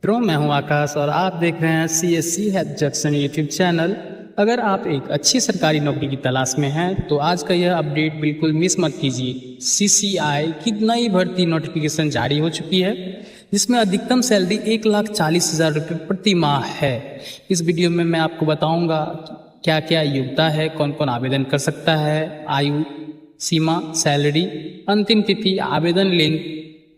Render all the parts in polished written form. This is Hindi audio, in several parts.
मित्रों, मैं हूं आकाश और आप देख रहे हैं CSC help junction YouTube channel. अगर आप एक अच्छी सरकारी नौकरी की तलाश में हैं तो आज का यह अपडेट बिल्कुल मिस मत कीजिए। CCI की नई भर्ती नोटिफिकेशन जारी हो चुकी है जिसमें अधिकतम सैलरी 1,40,000 रुपये प्रति माह है। इस वीडियो में मैं आपको बताऊंगा क्या क्या योग्यता है, कौन कौन आवेदन कर सकता है, आयु सीमा, सैलरी, अंतिम तिथि, आवेदन लिंक,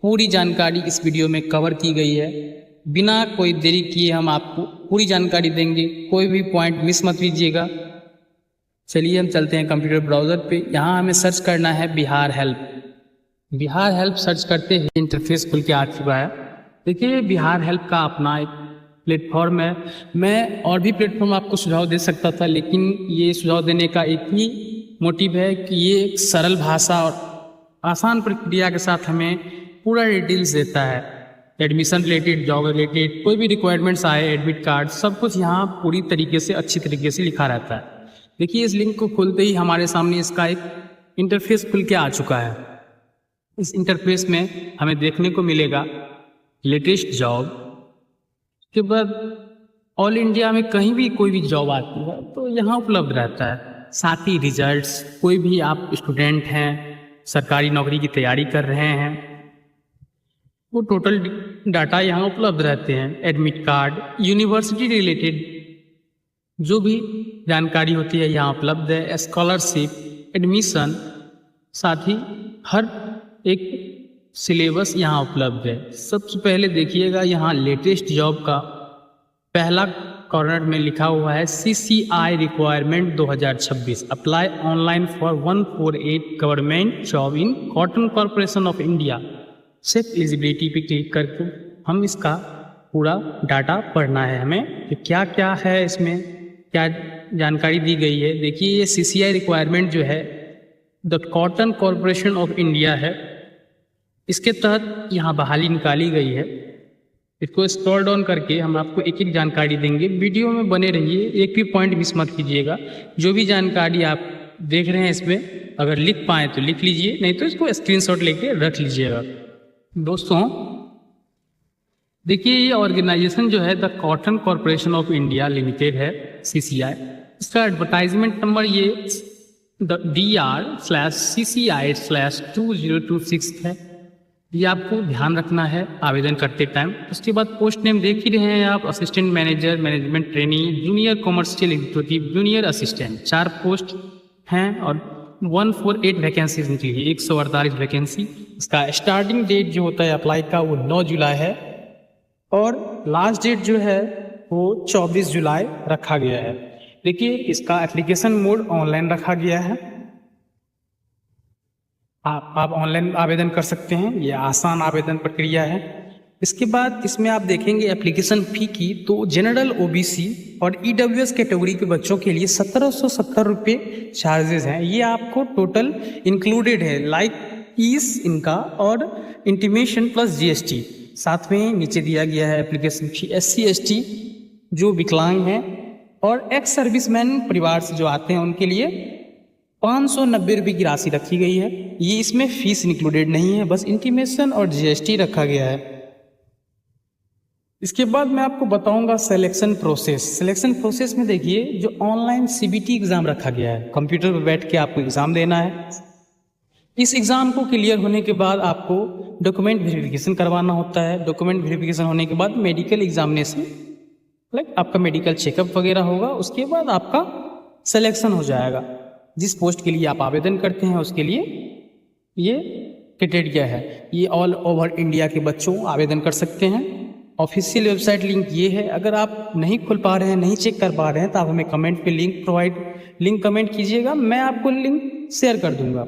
पूरी जानकारी इस वीडियो में कवर की गई है। बिना कोई देरी किए हम आपको पूरी जानकारी देंगे, कोई भी पॉइंट मिस मत कीजिएगा। चलिए हम चलते हैं कंप्यूटर ब्राउज़र पे। यहाँ हमें सर्च करना है Bihar help. Bihar help search करते ही इंटरफेस खुल के आ चुका है। देखिए, बिहार हेल्प का अपना एक प्लेटफॉर्म है। मैं और भी प्लेटफॉर्म आपको सुझाव दे सकता था, लेकिन ये सुझाव देने का एक ही मोटिव है कि ये एक सरल भाषा और आसान प्रक्रिया के साथ हमें पूरा डिटेल्स देता है। एडमिशन रिलेटेड, जॉब रिलेटेड, कोई भी रिक्वायरमेंट्स आए, एडमिट कार्ड, सब कुछ यहाँ पूरी तरीके से अच्छी तरीके से लिखा रहता है। देखिए, इस लिंक को खोलते ही हमारे सामने इसका एक इंटरफेस खुल के आ चुका है। इस इंटरफेस में हमें देखने को मिलेगा लेटेस्ट जॉब, के बाद ऑल इंडिया में कहीं भी कोई भी जॉब आती है तो यहाँ उपलब्ध रहता है। साथ ही रिजल्ट्स, कोई भी आप स्टूडेंट हैं, सरकारी नौकरी की तैयारी कर रहे हैं, वो टोटल डाटा यहाँ उपलब्ध रहते हैं। एडमिट कार्ड, यूनिवर्सिटी रिलेटेड जो भी जानकारी होती है यहाँ उपलब्ध है। स्कॉलरशिप, एडमिशन, साथ ही हर एक सिलेबस यहाँ उपलब्ध है। सबसे पहले देखिएगा, यहाँ लेटेस्ट जॉब का पहला कॉर्नर में लिखा हुआ है CCI requirement 2026, apply online for 148 government job in cotton corporation of India. Safe eligibility पे क्लिक करके हम इसका पूरा डाटा पढ़ना है हमें कि क्या क्या है, इसमें क्या जानकारी दी गई है। देखिए, ये CCI रिक्वायरमेंट जो है the cotton corporation of India है, इसके तहत यहाँ बहाली निकाली गई है। इसको स्क्रॉल डाउन करके हम आपको एक एक जानकारी देंगे। वीडियो में बने रहिए, एक भी पॉइंट मिस मत कीजिएगा। जो भी जानकारी आप देख रहे हैं इसमें अगर लिख पाएँ तो लिख लीजिए, नहीं तो इसको स्क्रीनशॉट लेके रख लीजिएगा। दोस्तों देखिए, ये ऑर्गेनाइजेशन जो है the cotton corporation of India limited है, CCI। इसका एडवर्टाइजमेंट नंबर ये DR/CCI/2026 है। ये आपको ध्यान रखना है आवेदन करते टाइम। उसके बाद पोस्ट नेम देख ही रहे हैं आप, assistant manager, management trainee, junior commercial executive, junior assistant, 4 post हैं और 148 वैकेंसीज निकली है, 148 वैकेंसी। इसका स्टार्टिंग डेट जो होता है अप्लाई का वो 9 जुलाई है और लास्ट डेट जो है वो 24 जुलाई रखा गया है। देखिए, इसका एप्लीकेशन मोड ऑनलाइन रखा गया है। आप ऑनलाइन आवेदन कर सकते हैं, ये आसान आवेदन प्रक्रिया है। इसके बाद इसमें आप देखेंगे एप्लीकेशन फी की, तो जनरल, OBC और EWS कैटेगरी के बच्चों के लिए 1770 रुपये चार्जेस हैं। ये आपको टोटल इंक्लूडेड है, लाइक फीस इनका और इंटीमेशन प्लस GST। साथ में नीचे दिया गया है एप्लीकेशन फी। SC ST जो विकलांग हैं और एक्स सर्विसमैन परिवार से जो आते हैं उनके लिए 590 रुपये की राशि रखी गई है। ये इसमें फीस इंक्लूडेड नहीं है, बस इंटीमेशन और GST रखा गया है। इसके बाद मैं आपको बताऊंगा सिलेक्शन प्रोसेस। सिलेक्शन प्रोसेस में देखिए, जो ऑनलाइन CBT एग्ज़ाम रखा गया है, कंप्यूटर पर बैठ के आपको एग्ज़ाम देना है। इस एग्ज़ाम को क्लियर होने के बाद आपको डॉक्यूमेंट वेरिफिकेशन करवाना होता है। डॉक्यूमेंट वेरिफिकेशन होने के बाद मेडिकल एग्जामिनेशन, लाइक आपका मेडिकल चेकअप वगैरह होगा। उसके बाद आपका सिलेक्शन हो जाएगा। जिस पोस्ट के लिए आप आवेदन करते हैं उसके लिए ये क्राइटेरिया है। ये ऑल ओवर इंडिया के बच्चों आवेदन कर सकते हैं। ऑफिशियल वेबसाइट लिंक ये है। अगर आप नहीं खोल पा रहे हैं, नहीं चेक कर पा रहे हैं, तो आप हमें कमेंट पे लिंक कमेंट कीजिएगा, मैं आपको लिंक शेयर कर दूंगा।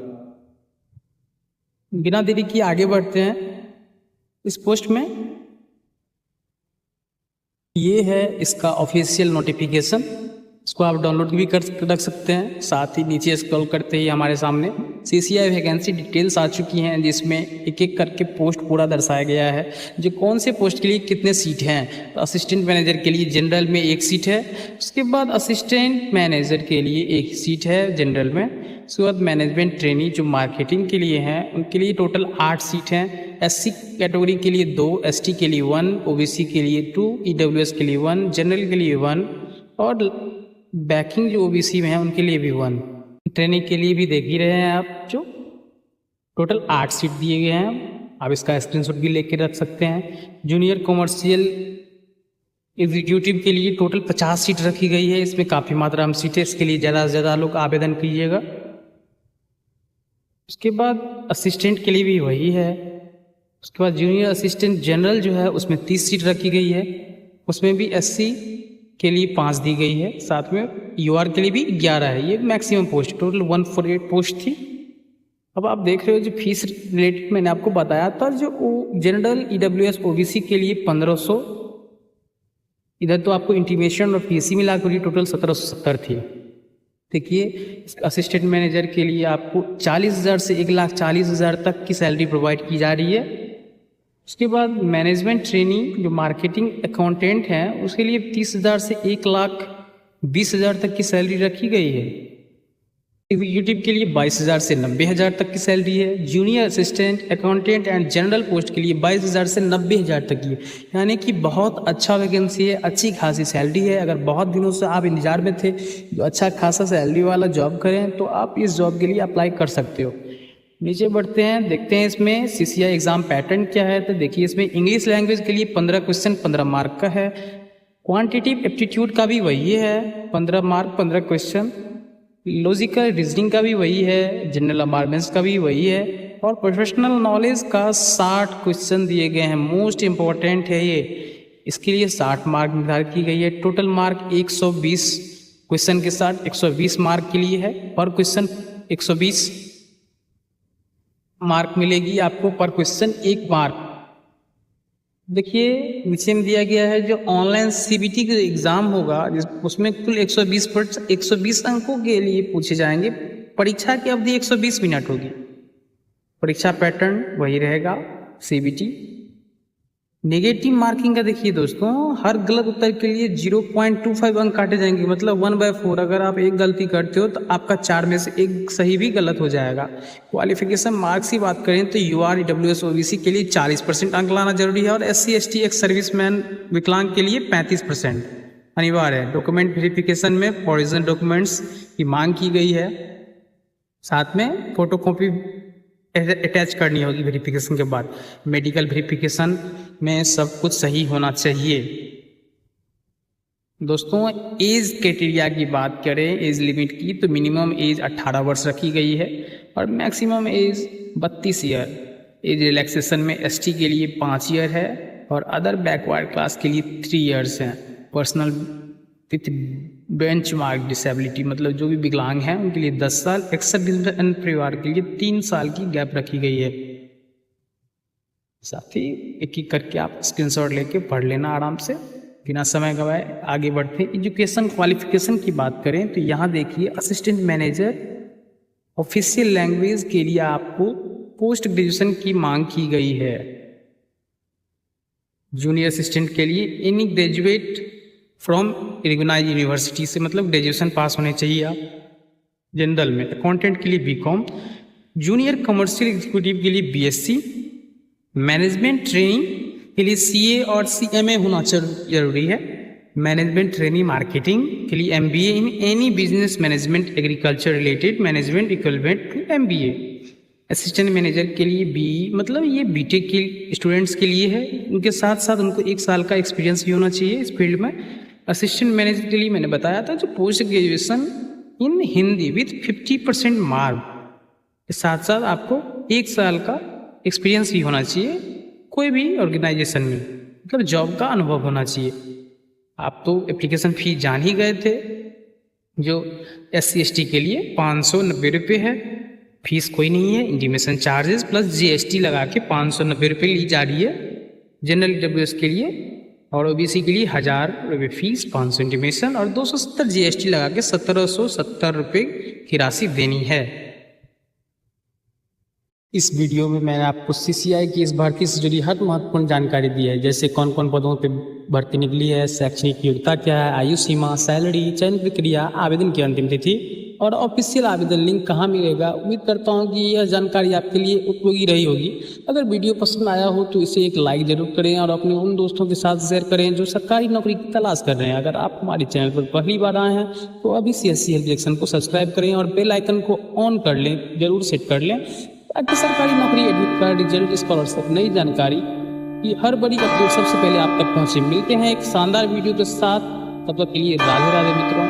बिना देरी किए आगे बढ़ते हैं। इस पोस्ट में ये है इसका ऑफिशियल नोटिफिकेशन, इसको आप डाउनलोड भी कर रख सकते हैं। साथ ही नीचे स्क्रॉल करते ही हमारे सामने CCI वैकेंसी डिटेल्स आ चुकी हैं, जिसमें एक एक करके पोस्ट पूरा दर्शाया गया है, जो कौन से पोस्ट के लिए कितने सीट हैं। तो असिस्टेंट मैनेजर के लिए जनरल में 1 सीट है। उसके बाद असिस्टेंट मैनेजर के लिए 1 सीट है जनरल में। उसके बाद मैनेजमेंट ट्रेनी जो मार्केटिंग के लिए हैं उनके लिए टोटल 8 सीट हैं। एससी कैटेगरी के लिए 2, एसटी के लिए 1, ओबीसी के लिए 2, ईडब्ल्यूएस के लिए 1, जनरल के लिए 1 और बैकिंग जो ओबीसी में है उनके लिए भी 1। ट्रेनिंग के लिए भी देख ही रहे हैं आप, जो टोटल 8 सीट दिए गए हैं। आप इसका स्क्रीनशॉट भी लेके रख सकते हैं। जूनियर कॉमर्शियल एग्जीक्यूटिव के लिए टोटल 50 सीट रखी गई है। इसमें काफ़ी मात्रा में सीटें, इसके लिए ज़्यादा से ज़्यादा लोग आवेदन कीजिएगा। उसके बाद असिस्टेंट के लिए भी वही है। उसके बाद जूनियर असिस्टेंट जनरल जो है उसमें 30 सीट रखी गई है। उसमें भी एससी के लिए 5 दी गई है, साथ में यूआर के लिए भी 11 है। ये मैक्सिमम पोस्ट, टोटल 148 पोस्ट थी। अब आप देख रहे हो जो फीस रिलेटेड मैंने आपको बताया था, जो जनरल ईडब्ल्यूएस ओबीसी के लिए 1500, इधर तो आपको इंटीमेशन और पीसी मिला कर टोटल 1770 थी। देखिए असिस्टेंट मैनेजर के लिए आपको 40,000 से 1,40,000 तक की सैलरी प्रोवाइड की जा रही है। उसके बाद मैनेजमेंट ट्रेनिंग जो मार्केटिंग अकाउंटेंट हैं उसके लिए 30,000 से 1,20,000 तक की सैलरी रखी गई है। एग्जीक्यूटिव के लिए 22,000 से 90,000 तक की सैलरी है। Junior assistant accountant and general post के लिए 22,000 से 90,000 तक की है। यानी कि बहुत अच्छा वैकेंसी है, अच्छी खासी सैलरी है। अगर बहुत दिनों से आप इंतजार में थे जो अच्छा खासा सैलरी वाला जॉब करें तो आप इस जॉब के लिए अप्लाई कर सकते हो। नीचे बढ़ते हैं, देखते हैं इसमें सीसीआई एग्ज़ाम पैटर्न क्या है। तो देखिए इसमें इंग्लिश लैंग्वेज के लिए 15 क्वेश्चन 15 मार्क का है। क्वांटिटिव एप्टीट्यूड का भी वही है, 15 मार्क 15 क्वेश्चन। लॉजिकल रीजनिंग का भी वही है, जनरल अवेयरनेस का भी वही है और प्रोफेशनल नॉलेज का 60 क्वेश्चन दिए गए हैं। मोस्ट इम्पॉर्टेंट है ये, इसके लिए 60 मार्क निर्धारित की गई है। टोटल मार्क 120 क्वेश्चन के साथ 120 मार्क के लिए है। पर क्वेश्चन 120 मार्क मिलेगी आपको, पर क्वेश्चन 1 मार्क। देखिए नीचे में दिया गया है जो ऑनलाइन सीबीटी का एग्ज़ाम होगा उसमें कुल 120 अंकों के लिए पूछे जाएंगे। परीक्षा की अवधि 120 मिनट होगी। परीक्षा पैटर्न वही रहेगा सीबीटी। नेगेटिव मार्किंग का देखिए दोस्तों, हर गलत उत्तर के लिए 0.25 अंक काटे जाएंगे, मतलब 1/4। अगर आप एक गलती करते हो तो आपका 4 में से एक सही भी गलत हो जाएगा। क्वालिफिकेशन मार्क्स की बात करें तो यूआर ईडब्ल्यूएस ओबीसी के लिए 40% अंक लाना जरूरी है और एससी एसटी एक्स सर्विसमैन विकलांग के लिए 35% अनिवार्य है। डॉक्यूमेंट वेरिफिकेशन में ओरिजिनल डॉक्यूमेंट्स की मांग की गई है, साथ में फोटोकॉपी अटैच करनी होगी वेरिफिकेशन के बाद। मेडिकल वेरिफिकेशन में सब कुछ सही होना चाहिए। दोस्तों एज क्राइटेरिया की बात करें, एज लिमिट की, तो मिनिमम एज 18 वर्ष रखी गई है और maximum age 32 year. Age relaxation में एसटी के लिए 5 ईयर है और अदर बैकवर्ड क्लास के लिए 3 ईयर्स हैं। पर्सनल विथ बेंचमार्क डिसेबिलिटी, मतलब जो भी विकलांग हैं उनके लिए 10 साल, एक्सेप्ट परिवार के लिए 3 साल की गैप रखी गई है। साथ ही एक एक करके आप स्क्रीनशॉट लेके पढ़ लेना आराम से, बिना समय गवाए। आगे बढ़ते हैं, एजुकेशन क्वालिफिकेशन की बात करें तो यहाँ देखिए असिस्टेंट मैनेजर ऑफिशियल लैंग्वेज के लिए आपको पोस्ट ग्रेजुएशन की मांग की गई है। जूनियर असिस्टेंट के लिए any graduate from recognised university से, मतलब ग्रेजुएशन पास होने चाहिए आप। जनरल में अकाउंटेंट के लिए बीकॉम, जूनियर कमर्शियल एग्जीक्यूटिव के लिए बीएससी, मैनेजमेंट ट्रेनिंग के लिए सीए और सीएमए होना जरूरी है। मैनेजमेंट ट्रेनिंग मार्केटिंग के लिए MBA in any business management agriculture related management equivalent to MBA. Assistant manager के लिए बीई, मतलब ये बीटेक के स्टूडेंट्स के लिए है। उनके साथ साथ उनको 1 साल का एक्सपीरियंस भी होना चाहिए इस फील्ड में। असिस्टेंट मैनेजर के लिए मैंने बताया था जो post graduation in Hindi with 50% mark के साथ साथ आपको 1 साल का एक्सपीरियंस भी होना चाहिए कोई भी ऑर्गेनाइजेशन में, मतलब जॉब का अनुभव होना चाहिए। आप तो एप्लीकेशन फीस जान ही गए थे, जो SC ST के लिए 590 रुपये है। फीस कोई नहीं है, इंटीमेशन चार्जेस प्लस GST लगा के 590 रुपये ली जा रही है। जनरल EWS के लिए और OBC के लिए 1000 रुपये फीस, 500 इंटीमेशन और 270 GST लगा के 1770 रुपये की राशि देनी है। इस वीडियो में मैंने आपको CCI की इस भर्ती से जुड़ी हर महत्वपूर्ण जानकारी दी है, जैसे कौन कौन पदों पे भर्ती निकली है, शैक्षणिक योग्यता क्या है, आयु सीमा, सैलरी, चयन प्रक्रिया, आवेदन की अंतिम तिथि, और ऑफिशियल आवेदन लिंक कहाँ मिलेगा। उम्मीद करता हूँ कि यह जानकारी आपके लिए उपयोगी रही होगी। अगर वीडियो पसंद आया हो तो इसे एक लाइक जरूर करें और अपने उन दोस्तों के साथ शेयर करें जो सरकारी नौकरी की तलाश कर रहे हैं। अगर आप हमारे चैनल पर पहली बार आए हैं तो अभी CSC हेल्प जंक्शन को सब्सक्राइब करें और बेल आइकन को ऑन कर लें, जरूर सेट कर लें, ताकि सरकारी नौकरी, एडमिट कार्ड, रिजल्ट, स्कॉलरशिप, नई जानकारी की हर बड़ी अपडेट सबसे पहले आप तक पहुंचे। मिलते हैं एक शानदार वीडियो के साथ, तब तक के लिए राधे राधे मित्रों।